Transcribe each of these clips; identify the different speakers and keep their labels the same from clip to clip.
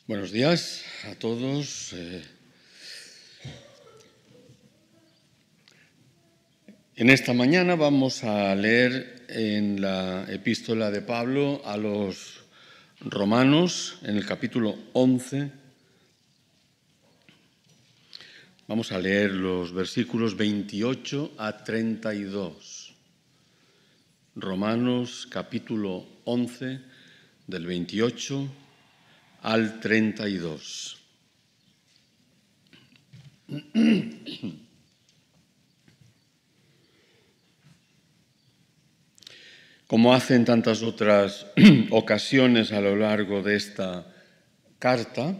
Speaker 1: Buenos días a todos. En esta mañana vamos a leer en la epístola de Pablo a los Romanos, en el capítulo 11. Vamos a leer los versículos 28 a 32. Romanos, capítulo 11, del 28 al 32. Como hacen tantas otras ocasiones a lo largo de esta carta,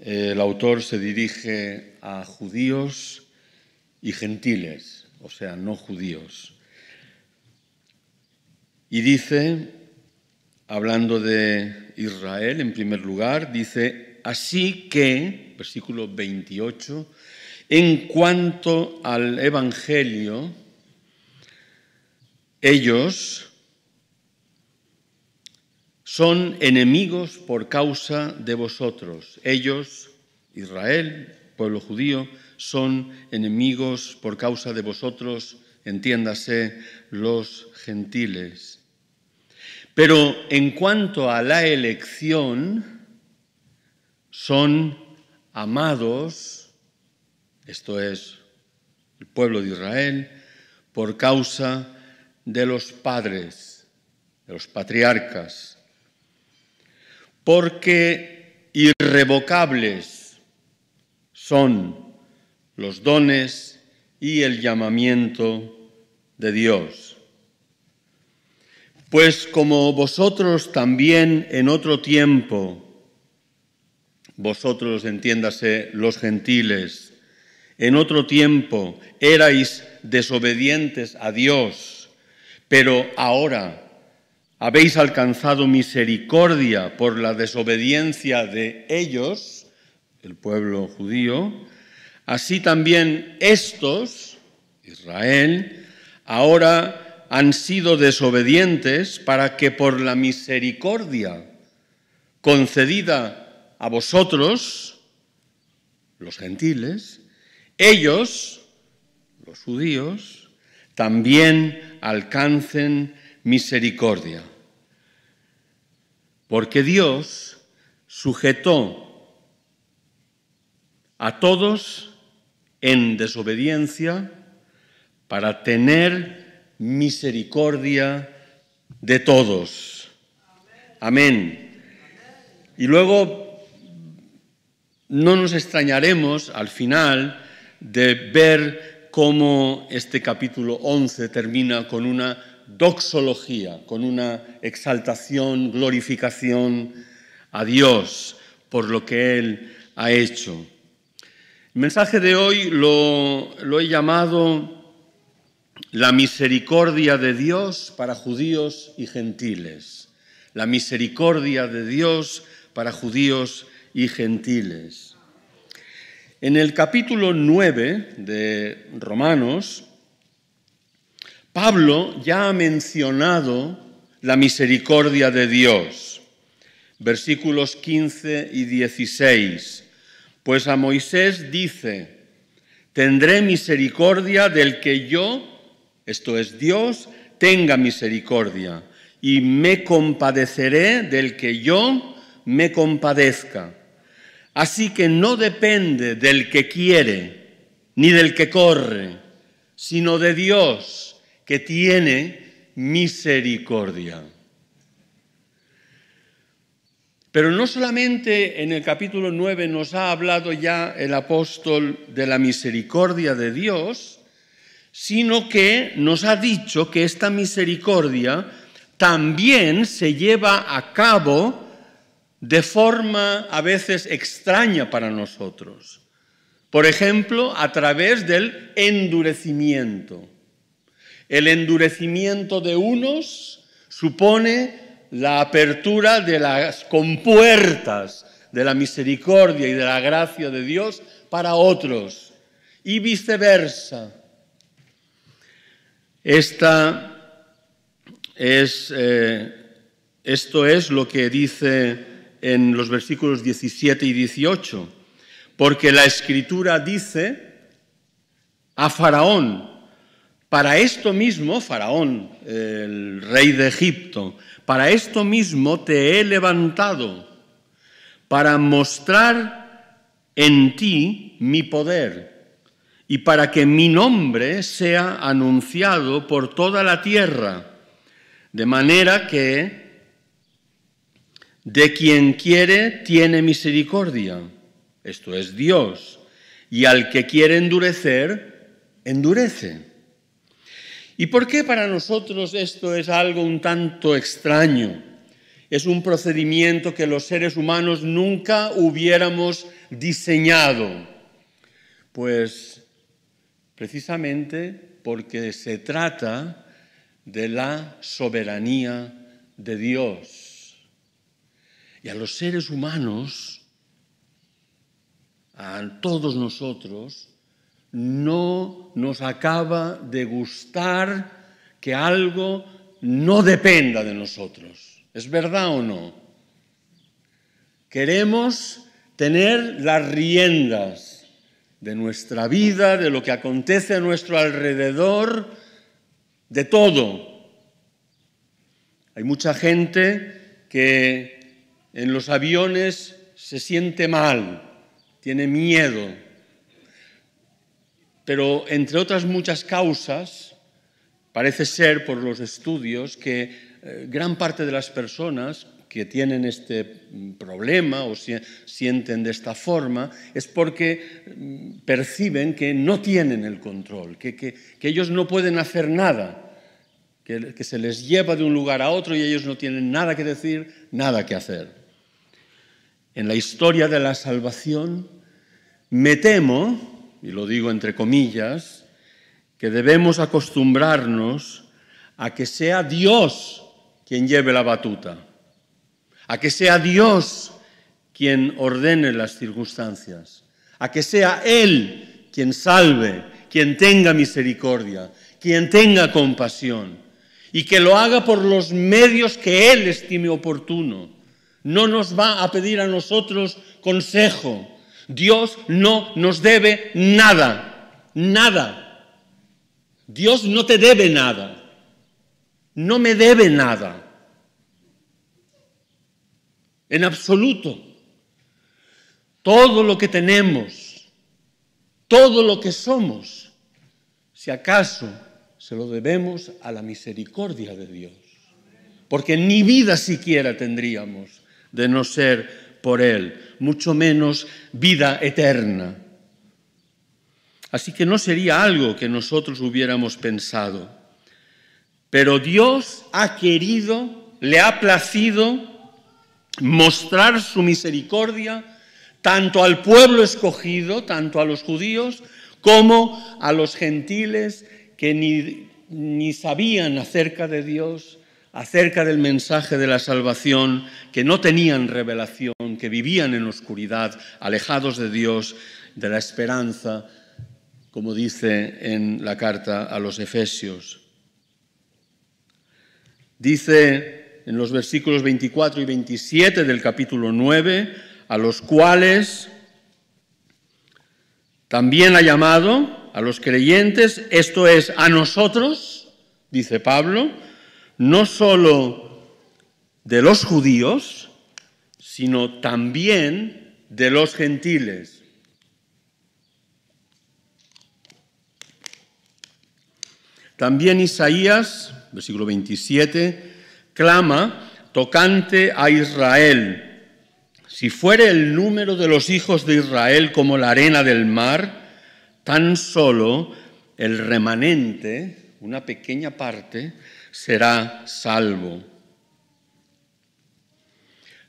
Speaker 1: el autor se dirige a judíos y gentiles, o sea, no judíos. Y dice, hablando de Israel, en primer lugar, dice, así que, versículo 28, en cuanto al Evangelio, ellos son enemigos por causa de vosotros. Ellos, Israel, pueblo judío, son enemigos por causa de vosotros, entiéndase, los gentiles. Pero en cuanto a la elección, son amados, esto es, el pueblo de Israel, por causa de los padres, de los patriarcas, porque irrevocables son los dones y el llamamiento de Dios. Pues como vosotros también en otro tiempo, vosotros, entiéndase, los gentiles, en otro tiempo erais desobedientes a Dios, pero ahora habéis alcanzado misericordia por la desobediencia de ellos, el pueblo judío, así también estos, Israel, ahora han sido desobedientes para que por la misericordia concedida a vosotros, los gentiles, ellos, los judíos, también alcancen misericordia. Porque Dios sujetó a todos en desobediencia para tener misericordia de todos. Amén. Y luego no nos extrañaremos al final de ver cómo este capítulo 11 termina con una doxología, con una exaltación, glorificación a Dios por lo que Él ha hecho. El mensaje de hoy lo he llamado la misericordia de Dios para judíos y gentiles. La misericordia de Dios para judíos y gentiles. En el capítulo 9 de Romanos, Pablo ya ha mencionado la misericordia de Dios. Versículos 15 y 16. Pues a Moisés dice, tendré misericordia del que yo, esto es Dios, tenga misericordia, y me compadeceré del que yo me compadezca. Así que no depende del que quiere, ni del que corre, sino de Dios, que tiene misericordia. Pero no solamente en el capítulo 9 nos ha hablado ya el apóstol de la misericordia de Dios, sino que nos ha dicho que esta misericordia también se lleva a cabo de forma a veces extraña para nosotros. Por ejemplo, a través del endurecimiento. El endurecimiento de unos supone la apertura de las compuertas de la misericordia y de la gracia de Dios para otros, y viceversa. Esto es lo que dice en los versículos 17 y 18, porque la Escritura dice a Faraón, para esto mismo, Faraón, el rey de Egipto, para esto mismo te he levantado, para mostrar en ti mi poder y para que mi nombre sea anunciado por toda la tierra, de manera que de quien quiere tiene misericordia, esto es Dios, y al que quiere endurecer, endurece. ¿Y por qué para nosotros esto es algo un tanto extraño? Es un procedimiento que los seres humanos nunca hubiéramos diseñado. Pues precisamente porque se trata de la soberanía de Dios. Y a los seres humanos, a todos nosotros, no nos acaba de gustar que algo no dependa de nosotros. ¿Es verdad o no? Queremos tener las riendas de nuestra vida, de lo que acontece a nuestro alrededor, de todo. Hay mucha gente que en los aviones se siente mal, tiene miedo, pero entre otras muchas causas, parece ser por los estudios que gran parte de las personas que tienen este problema o sienten de esta forma es porque perciben que no tienen el control, que ellos no pueden hacer nada, que se les lleva de un lugar a otro y ellos no tienen nada que decir, nada que hacer. En la historia de la salvación, me temo, y lo digo entre comillas, que debemos acostumbrarnos a que sea Dios quien lleve la batuta, a que sea Dios quien ordene las circunstancias, a que sea Él quien salve, quien tenga misericordia, quien tenga compasión, y que lo haga por los medios que Él estime oportuno. No nos va a pedir a nosotros consejo. Dios no nos debe nada, nada. Dios no te debe nada, no me debe nada. En absoluto. Todo lo que tenemos, todo lo que somos, si acaso se lo debemos a la misericordia de Dios. Porque ni vida siquiera tendríamos de no ser por Él, mucho menos vida eterna. Así que no sería algo que nosotros hubiéramos pensado. Pero Dios ha querido, le ha placido mostrar su misericordia tanto al pueblo escogido, tanto a los judíos, como a los gentiles que ni sabían acerca de Dios, acerca del mensaje de la salvación, que no tenían revelación, que vivían en oscuridad, alejados de Dios, de la esperanza, como dice en la carta a los Efesios. Dice en los versículos 24 y 27 del capítulo 9, a los cuales también ha llamado a los creyentes, esto es, a nosotros, dice Pablo, no solo de los judíos, sino también de los gentiles. También Isaías, versículo 27, clama tocante a Israel. Si fuere el número de los hijos de Israel como la arena del mar, tan solo el remanente, una pequeña parte, será salvo.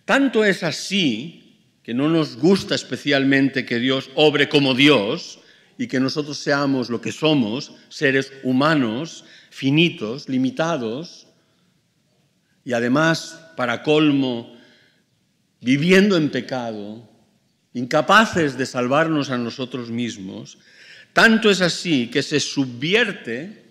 Speaker 1: Tanto es así que no nos gusta especialmente que Dios obre como Dios y que nosotros seamos lo que somos, seres humanos, finitos, limitados, y además, para colmo, viviendo en pecado, incapaces de salvarnos a nosotros mismos. Tanto es así que se subvierte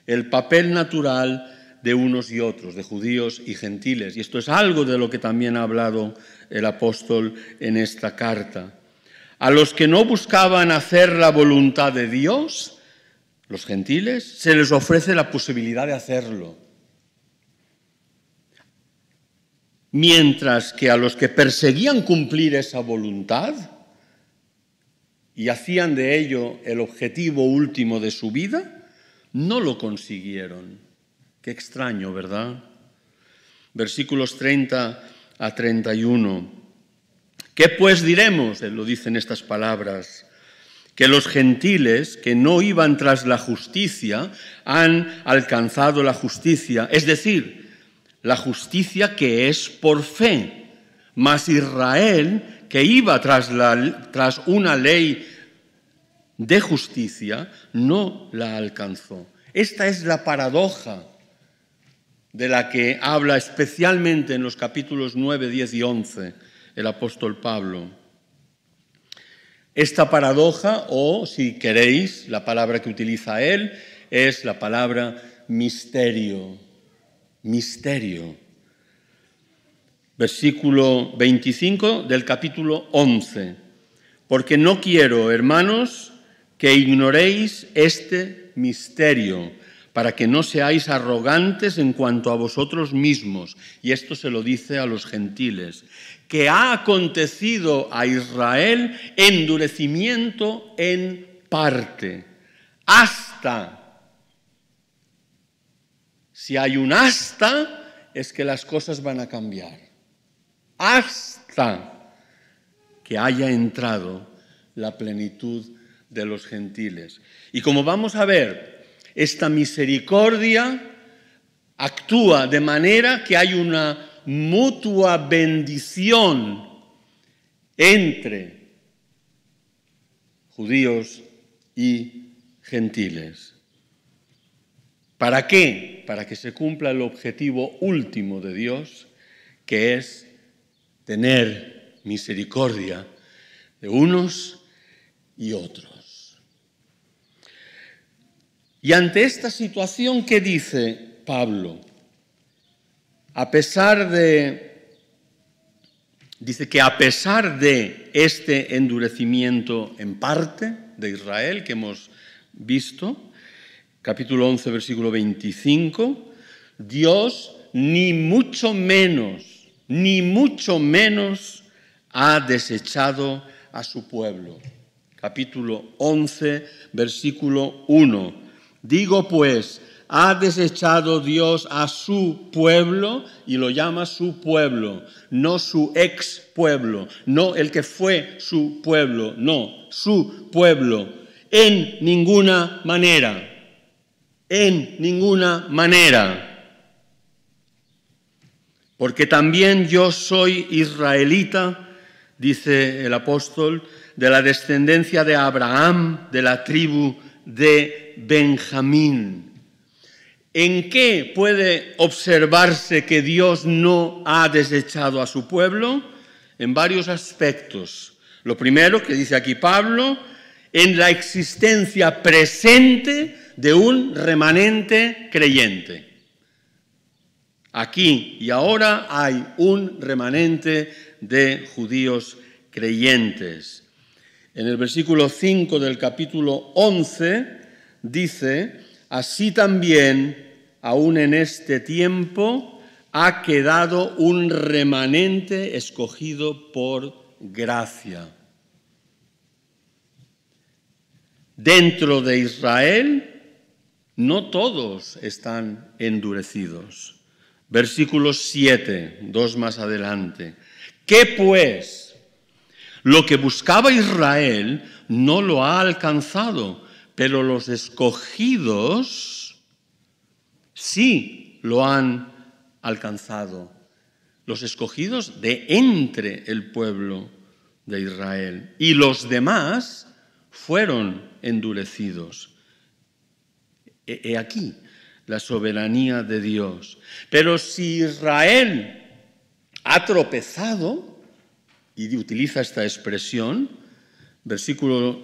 Speaker 1: el papel natural de unos y otros, de judíos y gentiles. Y esto es algo de lo que también ha hablado el apóstol en esta carta. A los que no buscaban hacer la voluntad de Dios, los gentiles, se les ofrece la posibilidad de hacerlo. Mientras que a los que perseguían cumplir esa voluntad y hacían de ello el objetivo último de su vida, no lo consiguieron. Qué extraño, ¿verdad? Versículos 30 a 31. ¿Qué pues diremos? Él lo dice en estas palabras. Que los gentiles que no iban tras la justicia han alcanzado la justicia, es decir, la justicia que es por fe. Mas Israel, que iba tras una ley de justicia, no la alcanzó. Esta es la paradoja de la que habla especialmente en los capítulos 9, 10 y 11 el apóstol Pablo. Esta paradoja, o si queréis, la palabra que utiliza él, es la palabra misterio. Misterio. Versículo 25 del capítulo 11. Porque no quiero, hermanos, que ignoréis este misterio, para que no seáis arrogantes en cuanto a vosotros mismos. Y esto se lo dice a los gentiles. Que ha acontecido a Israel endurecimiento en parte. Hasta. Si hay un hasta, es que las cosas van a cambiar. Hasta que haya entrado la plenitud de los gentiles. Y como vamos a ver, esta misericordia actúa de manera que hay una mutua bendición entre judíos y gentiles. ¿Para qué? Para que se cumpla el objetivo último de Dios, que es tener misericordia de unos y otros. Y ante esta situación, ¿qué dice Pablo? Dice que a pesar de este endurecimiento en parte de Israel que hemos visto, capítulo 11, versículo 25, Dios ni mucho menos ha desechado a su pueblo. Capítulo 11, versículo 1. Digo pues, ha desechado Dios a su pueblo, y lo llama su pueblo, no su ex pueblo, no el que fue su pueblo, no, su pueblo, en ninguna manera. En ninguna manera. Porque también yo soy israelita, dice el apóstol, de la descendencia de Abraham, de la tribu de Benjamín. ¿En qué puede observarse que Dios no ha desechado a su pueblo? En varios aspectos. Lo primero que dice aquí Pablo, en la existencia presente de un remanente creyente. Aquí y ahora hay un remanente de judíos creyentes. En el versículo 5 del capítulo 11 dice, así también, aún en este tiempo, ha quedado un remanente escogido por gracia. Dentro de Israel, no todos están endurecidos. Versículo 7, 2 más adelante. ¿Qué pues? Lo que buscaba Israel no lo ha alcanzado, pero los escogidos sí lo han alcanzado. Los escogidos de entre el pueblo de Israel. Y los demás fueron endurecidos. He aquí la soberanía de Dios. Pero si Israel ha tropezado, y utiliza esta expresión, capítulo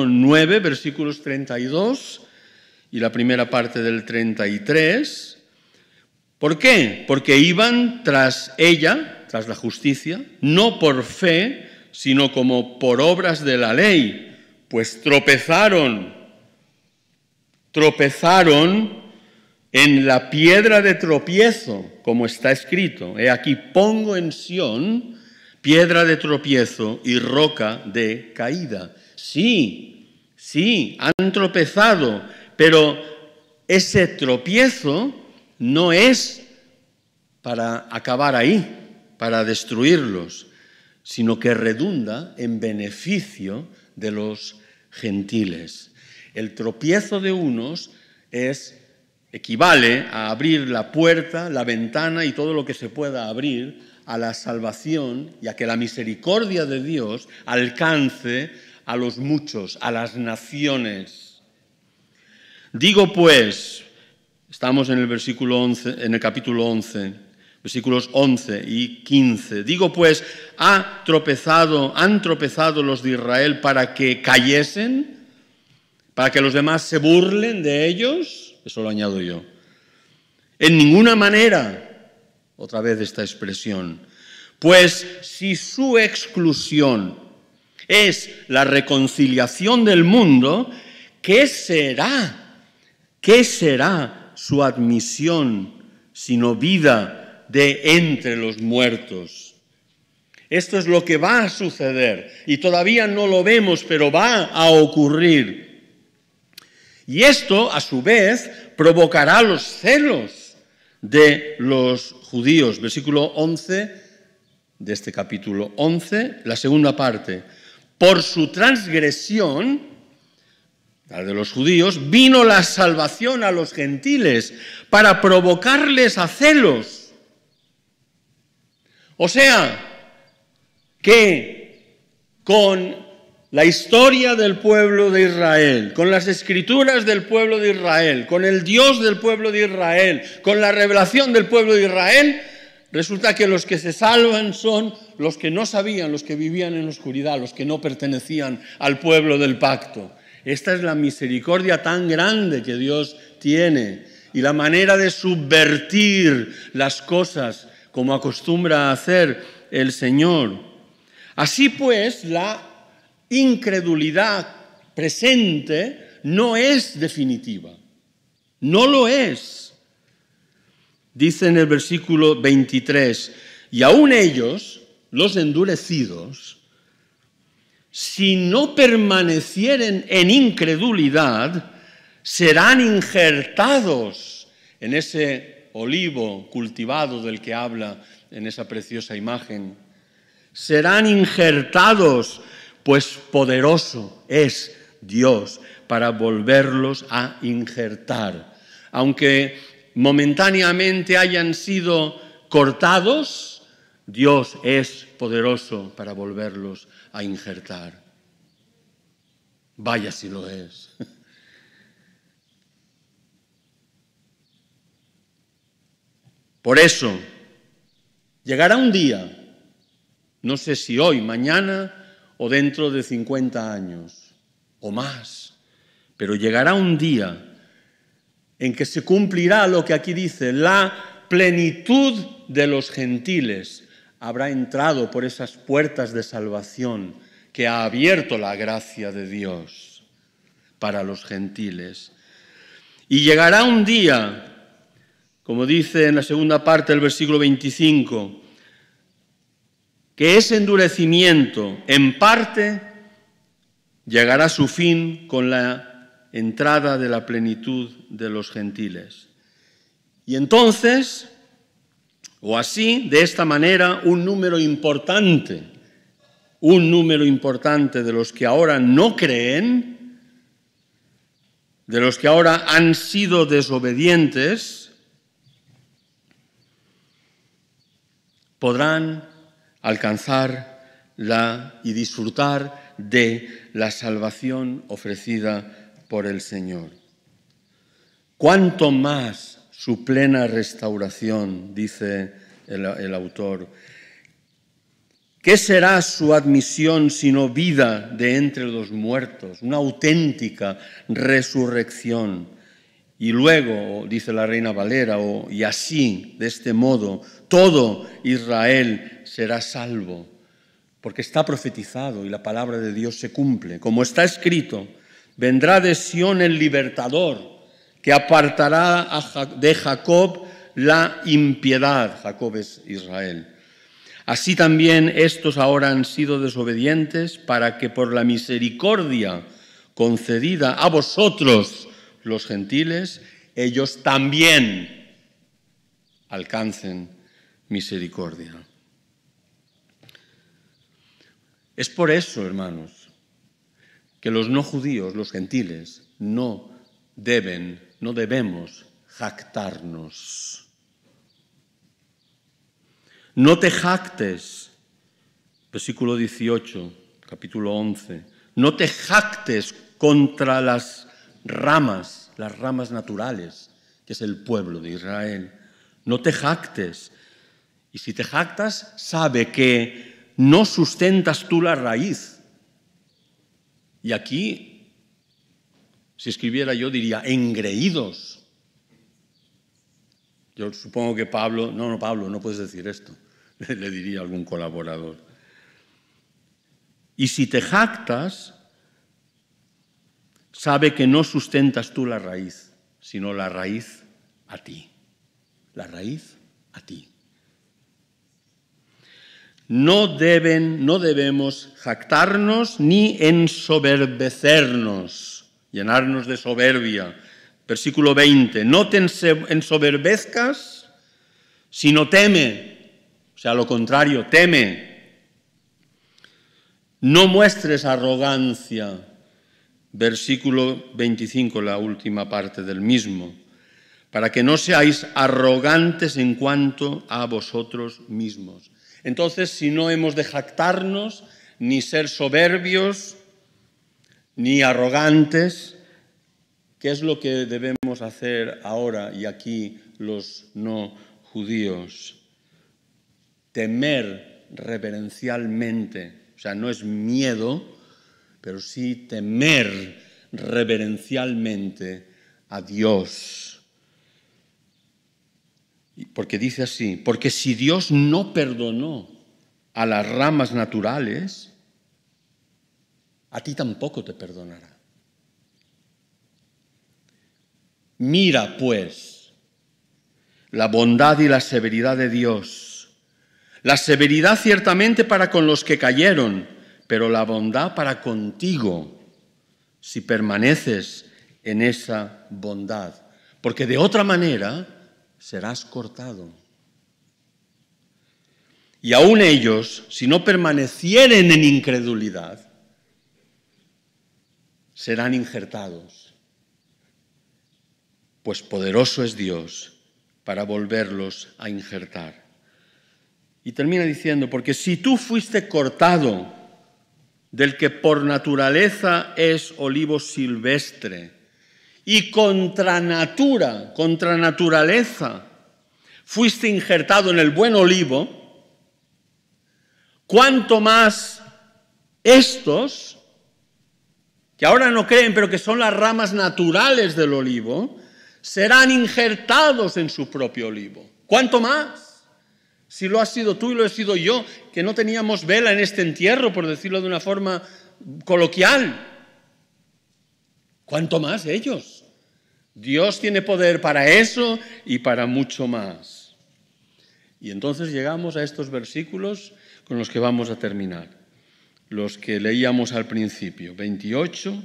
Speaker 1: 9, versículos 32 y la primera parte del 33. ¿Por qué? Porque iban tras ella, tras la justicia, no por fe, sino como por obras de la ley, pues tropezaron en la piedra de tropiezo, como está escrito. He aquí pongo en Sión piedra de tropiezo y roca de caída. Sí, han tropezado, pero ese tropiezo no es para acabar ahí, para destruirlos, sino que redunda en beneficio de los gentiles. El tropiezo de unos equivale a abrir la puerta, la ventana y todo lo que se pueda abrir a la salvación y a que la misericordia de Dios alcance a los muchos, a las naciones. Digo pues, estamos en el versículo 11, en el capítulo 11, versículos 11 y 15. Digo pues, ¿han tropezado los de Israel para que cayesen? ¿Para que los demás se burlen de ellos? Eso lo añado yo. En ninguna manera. Otra vez esta expresión. Pues si su exclusión es la reconciliación del mundo, ¿qué será? ¿Qué será su admisión sino vida de entre los muertos? Esto es lo que va a suceder y todavía no lo vemos, pero va a ocurrir. Y esto, a su vez, provocará los celos de los judíos. Versículo 11 de este capítulo 11, la segunda parte. Por su transgresión, la de los judíos, vino la salvación a los gentiles para provocarles a celos. O sea, que con la historia del pueblo de Israel, con las escrituras del pueblo de Israel, con el Dios del pueblo de Israel, con la revelación del pueblo de Israel, resulta que los que se salvan son los que no sabían, los que vivían en oscuridad, los que no pertenecían al pueblo del pacto. Esta es la misericordia tan grande que Dios tiene y la manera de subvertir las cosas como acostumbra a hacer el Señor. Así pues, la incredulidad presente no es definitiva, no lo es. Dice en el versículo 23, y aún ellos, los endurecidos, si no permanecieren en incredulidad, serán injertados en ese olivo cultivado del que habla en esa preciosa imagen. Serán injertados, pues poderoso es Dios para volverlos a injertar. Aunque momentáneamente hayan sido cortados, Dios es poderoso para volverlos a injertar. Vaya si lo es. Por eso, llegará un día, no sé si hoy, mañana o dentro de 50 años o más, pero llegará un día en que se cumplirá lo que aquí dice, la plenitud de los gentiles habrá entrado por esas puertas de salvación que ha abierto la gracia de Dios para los gentiles. Y llegará un día, como dice en la segunda parte del versículo 25, que ese endurecimiento en parte llegará a su fin con la entrada de la plenitud de los gentiles. Y entonces, o así, de esta manera, un número importante de los que ahora no creen, de los que ahora han sido desobedientes, podrán alcanzar y disfrutar de la salvación ofrecida por el Señor. Cuanto más su plena restauración, dice el autor. ¿Qué será su admisión sino vida de entre los muertos? Una auténtica resurrección. Y luego, dice la Reina Valera, y así, de este modo, todo Israel será salvo, porque está profetizado y la palabra de Dios se cumple. Como está escrito, vendrá de Sión el libertador, que apartará de Jacob la impiedad. Jacob es Israel. Así también estos ahora han sido desobedientes, para que por la misericordia concedida a vosotros, los gentiles, ellos también alcancen misericordia. Es por eso, hermanos, que los no judíos, los gentiles, no debemos jactarnos. No te jactes, versículo 18, capítulo 11, no te jactes contra las ramas naturales, que es el pueblo de Israel. No te jactes. Y si te jactas, sabe que no sustentas tú la raíz. Y aquí, si escribiera yo, diría engreídos. Yo supongo que Pablo, Pablo, no puedes decir esto, le diría a algún colaborador. Y si te jactas, sabe que no sustentas tú la raíz, sino la raíz a ti. La raíz a ti. No debemos jactarnos ni ensoberbecernos, llenarnos de soberbia. Versículo 20, no te ensoberbezcas, sino teme. O sea, lo contrario, teme. No muestres arrogancia. Versículo 25, la última parte del mismo. Para que no seáis arrogantes en cuanto a vosotros mismos. Entonces, si no hemos de jactarnos, ni ser soberbios, ni arrogantes, ¿qué es lo que debemos hacer ahora y aquí los no judíos? Temer reverencialmente, o sea, no es miedo, pero sí temer reverencialmente a Dios. Porque dice así, porque si Dios no perdonó a las ramas naturales, a ti tampoco te perdonará. Mira, pues, la bondad y la severidad de Dios. La severidad ciertamente para con los que cayeron, pero la bondad para contigo, si permaneces en esa bondad. Porque de otra manera serás cortado. Y aún ellos, si no permanecieren en incredulidad, serán injertados. Pues poderoso es Dios para volverlos a injertar. Y termina diciendo, porque si tú fuiste cortado del que por naturaleza es olivo silvestre, y contra naturaleza, fuiste injertado en el buen olivo, cuánto más estos, que ahora no creen, pero que son las ramas naturales del olivo, serán injertados en su propio olivo. ¿Cuánto más? Si lo has sido tú y lo he sido yo, que no teníamos vela en este entierro, por decirlo de una forma coloquial. ¿Cuánto más ellos? Dios tiene poder para eso y para mucho más. Y entonces llegamos a estos versículos con los que vamos a terminar. Los que leíamos al principio, 28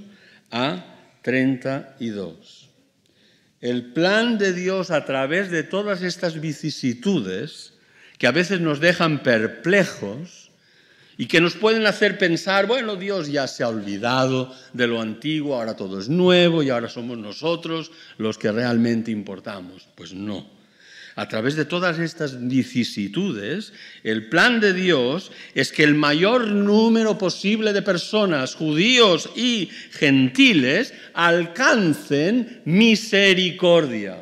Speaker 1: a 32. El plan de Dios a través de todas estas vicisitudes que a veces nos dejan perplejos y que nos pueden hacer pensar, bueno, Dios ya se ha olvidado de lo antiguo, ahora todo es nuevo y ahora somos nosotros los que realmente importamos. Pues no. A través de todas estas vicisitudes, el plan de Dios es que el mayor número posible de personas, judíos y gentiles, alcancen misericordia.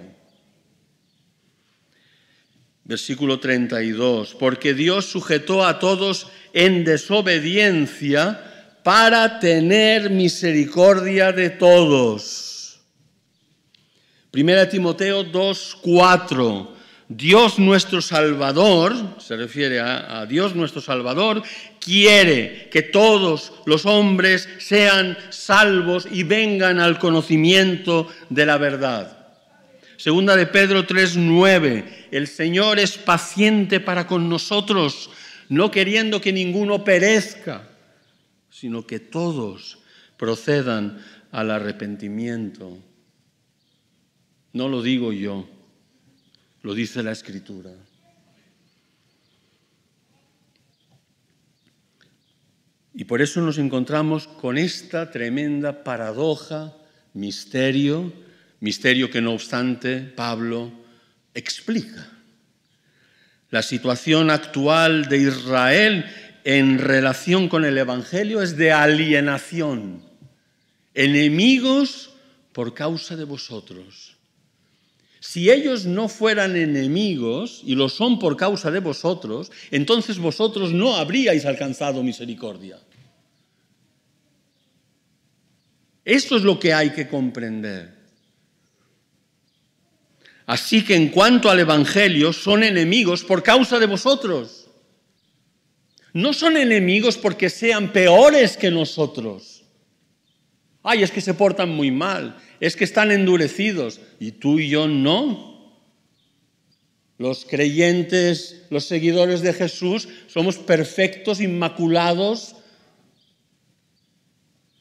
Speaker 1: Versículo 32, porque Dios sujetó a todos en desobediencia para tener misericordia de todos. 1 Timoteo 2:4. Dios nuestro Salvador, se refiere a Dios nuestro Salvador, quiere que todos los hombres sean salvos y vengan al conocimiento de la verdad. Segunda de Pedro 3:9. El Señor es paciente para con nosotros, no queriendo que ninguno perezca, sino que todos procedan al arrepentimiento. No lo digo yo, lo dice la Escritura. Y por eso nos encontramos con esta tremenda paradoja, misterio que no obstante Pablo explica. La situación actual de Israel en relación con el Evangelio es de alienación, enemigos por causa de vosotros. Si ellos no fueran enemigos, y lo son por causa de vosotros, entonces vosotros no habríais alcanzado misericordia. Esto es lo que hay que comprender. Así que en cuanto al Evangelio, son enemigos por causa de vosotros. No son enemigos porque sean peores que nosotros. Ay, es que se portan muy mal, es que están endurecidos, y tú y yo no. Los creyentes, los seguidores de Jesús, somos perfectos, inmaculados.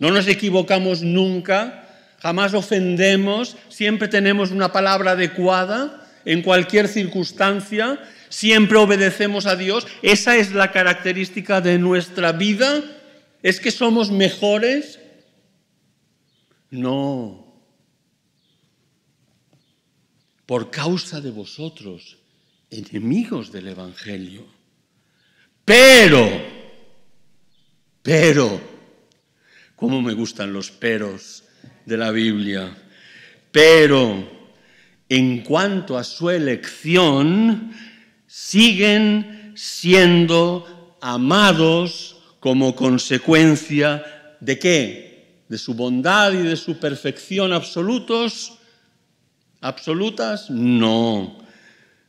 Speaker 1: No nos equivocamos nunca, jamás ofendemos, siempre tenemos una palabra adecuada en cualquier circunstancia, siempre obedecemos a Dios. Esa es la característica de nuestra vida. ¿Es que somos mejores? No. Por causa de vosotros, enemigos del Evangelio. Pero, cómo me gustan los peros de la Biblia. Pero, en cuanto a su elección, siguen siendo amados como consecuencia ¿de qué? De su bondad y de su perfección absolutas, no,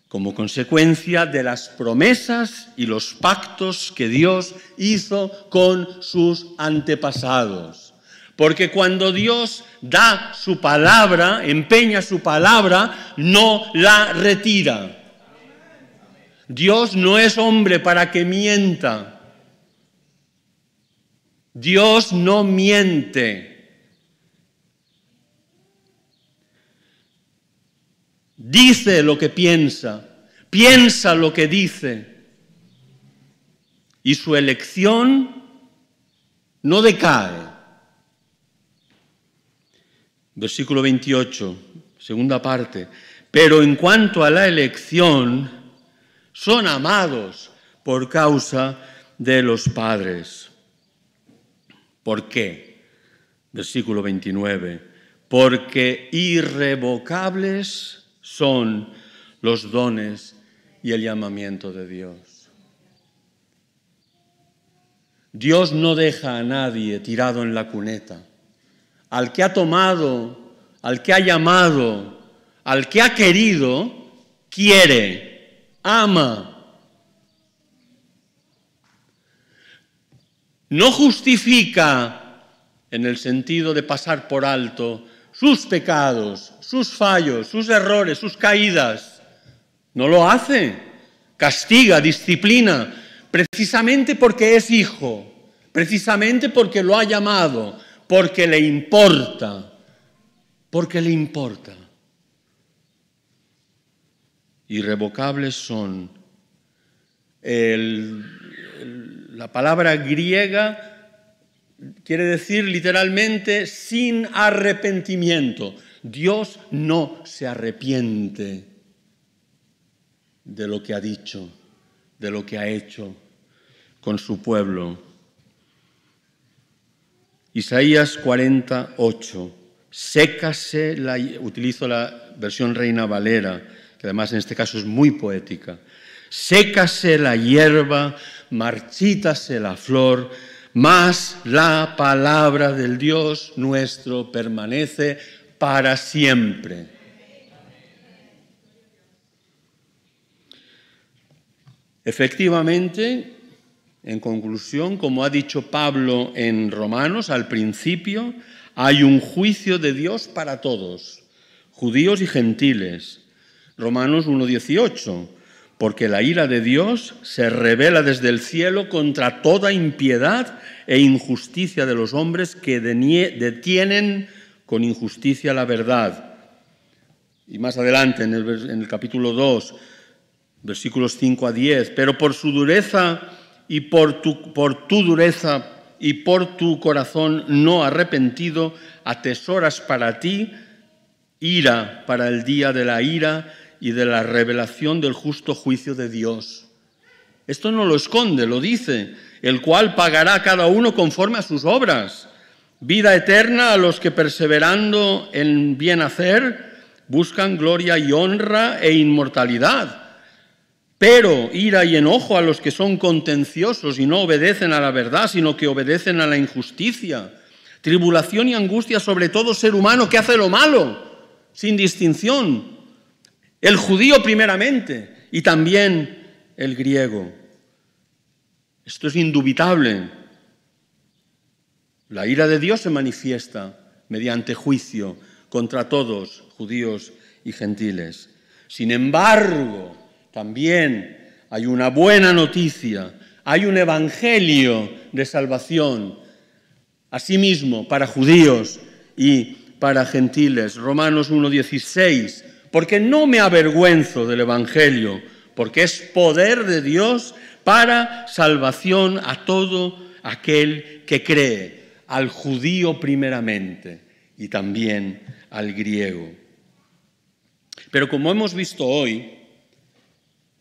Speaker 1: como consecuencia de las promesas y los pactos que Dios hizo con sus antepasados. Porque cuando Dios da su palabra, empeña su palabra, no la retira. Dios no es hombre para que mienta. Dios no miente. Dice lo que piensa lo que dice. Y su elección no decae. Versículo 28, segunda parte. Pero en cuanto a la elección, son amados por causa de los padres. ¿Por qué? Versículo 29. Porque irrevocables son los dones y el llamamiento de Dios. Dios no deja a nadie tirado en la cuneta. Al que ha tomado, al que ha llamado, al que ha querido, quiere, ama. No justifica en el sentido de pasar por alto sus pecados, sus fallos, sus errores, sus caídas. No lo hace. Castiga, disciplina, precisamente porque es hijo, precisamente porque lo ha llamado, porque le importa, Irrevocables son. La palabra griega quiere decir literalmente sin arrepentimiento. Dios no se arrepiente de lo que ha dicho, de lo que ha hecho con su pueblo. Isaías 48. Sécase utilizo la versión Reina Valera, que además en este caso es muy poética. Sécase la hierba, marchítase la flor, mas la palabra del Dios nuestro permanece para siempre. Efectivamente, en conclusión, como ha dicho Pablo en Romanos al principio, hay un juicio de Dios para todos, judíos y gentiles. Romanos 1:18, porque la ira de Dios se revela desde el cielo contra toda impiedad e injusticia de los hombres que detienen con injusticia la verdad. Y más adelante, en el capítulo 2, versículos 5 a 10, pero por su dureza y por tu dureza y por tu corazón no arrepentido, atesoras para ti ira para el día de la ira y de la revelación del justo juicio de Dios. Esto no lo esconde, lo dice, el cual pagará a cada uno conforme a sus obras. Vida eterna a los que perseverando en bien hacer buscan gloria y honra e inmortalidad. Pero ira y enojo a los que son contenciosos y no obedecen a la verdad, sino que obedecen a la injusticia. Tribulación y angustia sobre todo ser humano que hace lo malo, sin distinción. El judío primeramente y también el griego. Esto es indubitable. La ira de Dios se manifiesta mediante juicio contra todos, judíos y gentiles. Sin embargo, también hay una buena noticia, hay un evangelio de salvación, asimismo para judíos y para gentiles. Romanos 1:16, porque no me avergüenzo del evangelio, porque es poder de Dios para salvación a todo aquel que cree, al judío primeramente y también al griego. Pero como hemos visto hoy,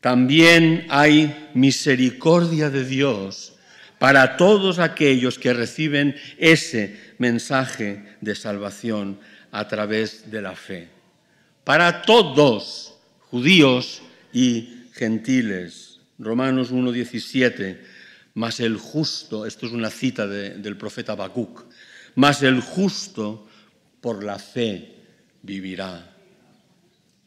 Speaker 1: también hay misericordia de Dios para todos aquellos que reciben ese mensaje de salvación a través de la fe. Para todos, judíos y gentiles. Romanos 1:17, mas el justo, esto es una cita del profeta Habacuc, mas el justo por la fe vivirá.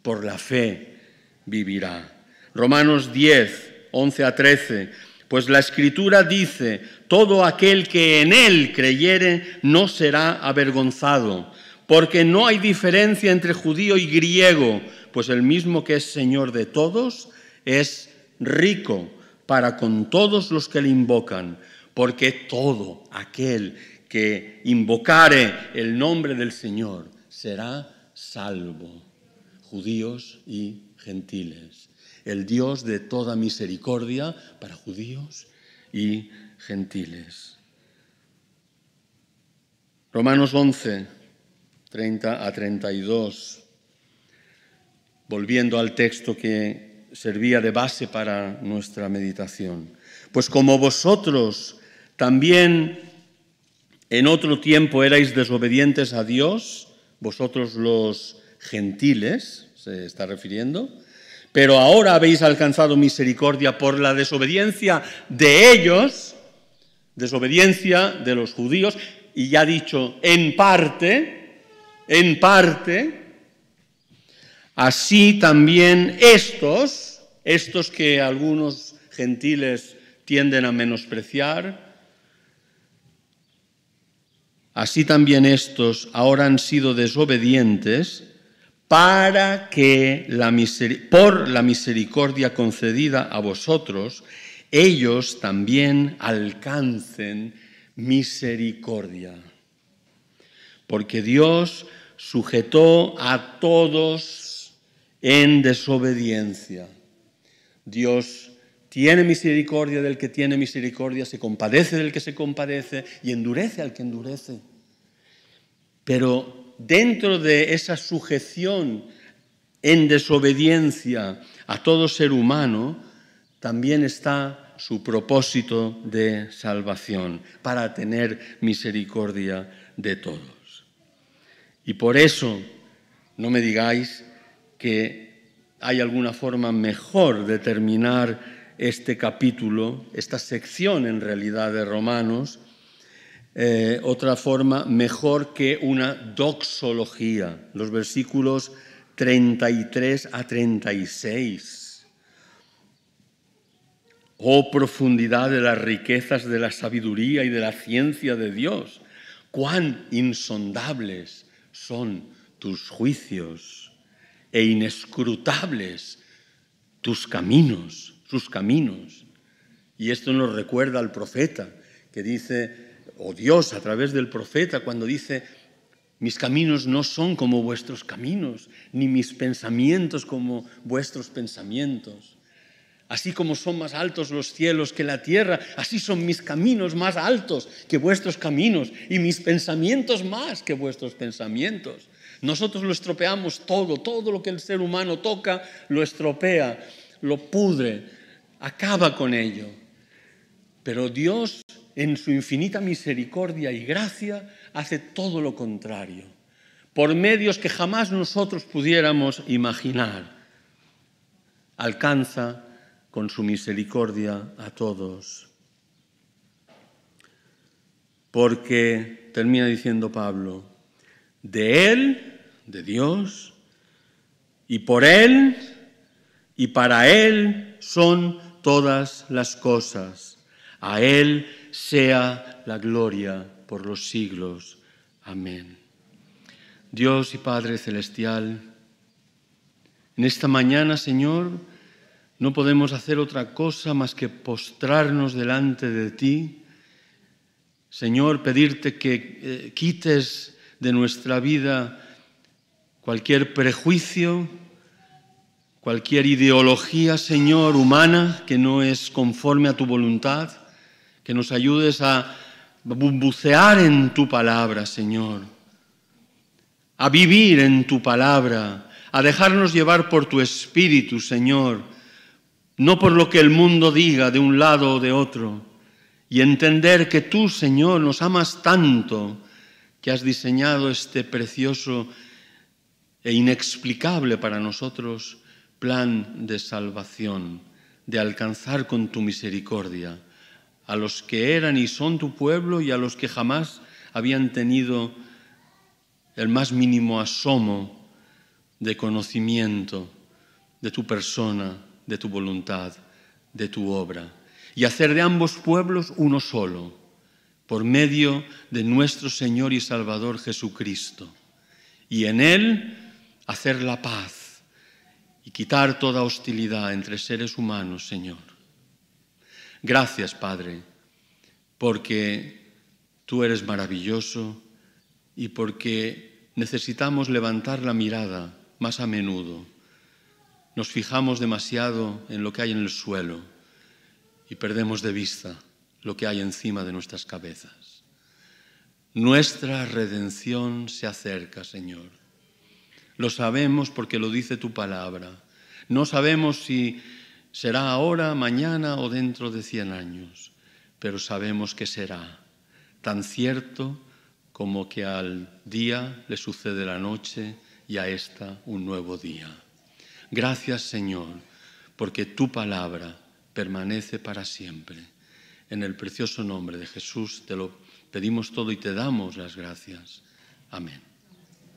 Speaker 1: Por la fe vivirá. Romanos 10:11-13, pues la Escritura dice, todo aquel que en él creyere no será avergonzado, porque no hay diferencia entre judío y griego, pues el mismo que es Señor de todos es rico para con todos los que le invocan, porque todo aquel que invocare el nombre del Señor será salvo, judíos y gentiles. El Dios de toda misericordia para judíos y gentiles. Romanos 11, 30-32. Volviendo al texto que servía de base para nuestra meditación. Pues como vosotros también en otro tiempo erais desobedientes a Dios, vosotros los gentiles, se está refiriendo, pero ahora habéis alcanzado misericordia por la desobediencia de ellos, desobediencia de los judíos, y ya dicho, en parte, así también estos que algunos gentiles tienden a menospreciar, así también estos ahora han sido desobedientes para que por la misericordia concedida a vosotros, ellos también alcancen misericordia. Porque Dios sujetó a todos en desobediencia. Dios tiene misericordia del que tiene misericordia, se compadece del que se compadece y endurece al que endurece. Pero dentro de esa sujeción en desobediencia a todo ser humano, también está su propósito de salvación, para tener misericordia de todos. Y por eso, no me digáis que hay alguna forma mejor de terminar este capítulo, esta sección en realidad de Romanos, otra forma mejor que una doxología, los versículos 33-36. Oh profundidad de las riquezas de la sabiduría y de la ciencia de Dios, cuán insondables son tus juicios e inescrutables tus caminos, sus caminos. Y esto nos recuerda al profeta que dice, o Dios a través del profeta, cuando dice: mis caminos no son como vuestros caminos, ni mis pensamientos como vuestros pensamientos. Así como son más altos los cielos que la tierra, así son mis caminos más altos que vuestros caminos y mis pensamientos más que vuestros pensamientos. Nosotros lo estropeamos todo lo que el ser humano toca lo estropea, lo pudre, acaba con ello. Pero Dios, en su infinita misericordia y gracia, hace todo lo contrario, por medios que jamás nosotros pudiéramos imaginar. Alcanza con su misericordia a todos. Porque, termina diciendo Pablo, de Él, de Dios, y por Él, y para Él son todas las cosas. A Él sea la gloria por los siglos. Amén. Dios y Padre Celestial, en esta mañana, Señor, no podemos hacer otra cosa más que postrarnos delante de ti. Señor, pedirte que quites de nuestra vida cualquier prejuicio, cualquier ideología, Señor, humana, que no es conforme a tu voluntad, que nos ayudes a bucear en tu palabra, Señor, a vivir en tu palabra, a dejarnos llevar por tu Espíritu, Señor, no por lo que el mundo diga de un lado o de otro, y entender que tú, Señor, nos amas tanto que has diseñado este precioso e inexplicable para nosotros plan de salvación, de alcanzar con tu misericordia a los que eran y son tu pueblo y a los que jamás habían tenido el más mínimo asomo de conocimiento de tu persona, de tu voluntad, de tu obra, y hacer de ambos pueblos uno solo, por medio de nuestro Señor y Salvador Jesucristo, y en Él hacer la paz y quitar toda hostilidad entre seres humanos, Señor. Gracias, Padre, porque tú eres maravilloso y porque necesitamos levantar la mirada más a menudo. Nos fijamos demasiado en lo que hay en el suelo y perdemos de vista lo que hay encima de nuestras cabezas. Nuestra redención se acerca, Señor. Lo sabemos porque lo dice tu palabra. No sabemos si será ahora, mañana o dentro de 100 años, pero sabemos que será tan cierto como que al día le sucede la noche y a esta un nuevo día. Gracias, Señor, porque tu palabra permanece para siempre. En el precioso nombre de Jesús te lo pedimos todo y te damos las gracias. Amén.